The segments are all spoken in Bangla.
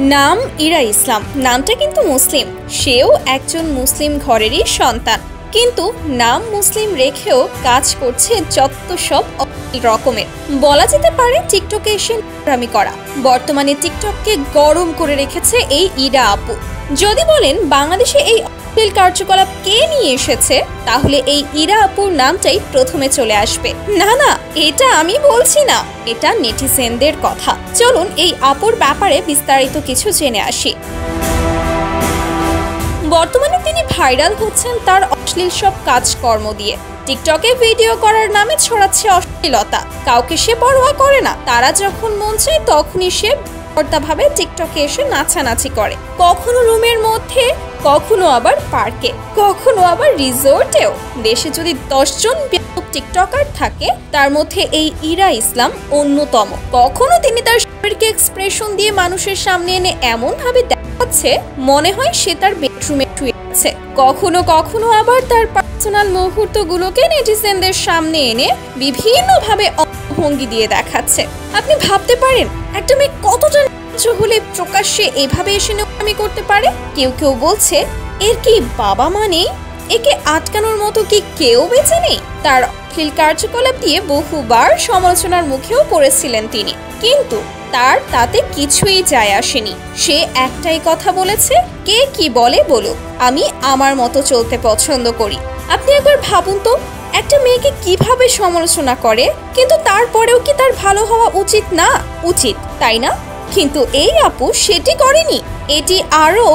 নাম ইরা ইসলাম, নামটা কিন্তু মুসলিম। সেও একজন মুসলিম ঘরেরই সন্তান, কিন্তু নাম মুসলিম রেখেও কাজ করছে যত সব রকমের। বলা যেতে পারে টিকটকে এসে নোংরামি করা। বর্তমানে টিকটককে গরম করে রেখেছে এই ইরা আপু। যদি বলেন বাংলাদেশে এই অশ্লীল কার্যকলাপ কে নিয়ে এসেছে, তাহলে এই ইরা আপুর নামটাই প্রথমে চলে আসবে। না না, এটা আমি বলছি না, এটা নেটিজেনদের কথা। চলুন এই আপুর ব্যাপারে বিস্তারিত কিছু জেনে আসি। বর্তমানে তিনি ভাইরাল হচ্ছেন তার অশ্লীল সব কাজকর্ম দিয়ে। টিকটকে ভিডিও করার নামে ছড়াচ্ছে অশ্লীলতা। কাউকে সে পরোয়া করে না। তারা যখন মন চায় তখনই সে ভাবে টিকটকে এসে নাচানাচি করে, কখনো রুমের মধ্যে, কখনো আবার পার্কে, কখনো আবার রিসোর্টেও। দেশে যদি 10 জন টিকটকার থাকে, তার মধ্যে এই ইরা ইসলাম অন্যতম। কখনো তিনি তার শরীরকে এক্সপ্রেশন দিয়ে মানুষের সামনে এনে এমন ভাবে দেখাচ্ছে মনে হয় সে তার বেডরুমে শুয়ে আছে। কখনো কখনো আবার তার পার্সোনাল মুহূর্তগুলোকে নেটিজেনদের সামনে এনে বিভিন্ন ভাবে ভঙ্গি দিয়ে দেখাচ্ছে। আপনি ভাবতে পারেন একটা মেয়ে কতটা নিচু হলে প্রকাশ্যে এভাবে এসে নোংরামি করতে পারে। কেউ কেউ বলছে এর কি বাবা মা নেই, একে আটকানোর মতো কি কেউ বেঁচে নেই। তার অশ্লীল কার্যকলাপ দিয়ে বহুবার সমালোচনার মুখেও পড়েছিলেন তিনি, কিন্তু তার তাতে কিছুই যায় আসেনি। সে একটাই কথা বলেছে, কে কি বলে বলুক, আমি আমার মতো চলতে পছন্দ করি। আপনি একবার ভাবুন তো, একটা মেয়েকে কিভাবে সমালোচনা করে, কিন্তু তারপরেও কি তার ভালো হওয়া উচিত না? উচিত, তাই না? কিন্তু এই আপু সেটি করেনি। এটি আরো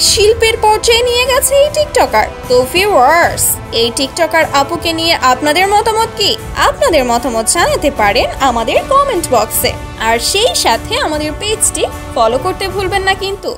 শিল্পের পর্যায়ে নিয়ে গেছে এই টিকটকার। তো ভিউয়ার্স, এই টিকটকার আপুকে নিয়ে আপনাদের মতামত কি? আপনাদের মতামত জানাতে পারেন আমাদের কমেন্ট বক্সে। আর সেই সাথে আমাদের পেজটি ফলো করতে ভুলবেন না কিন্তু।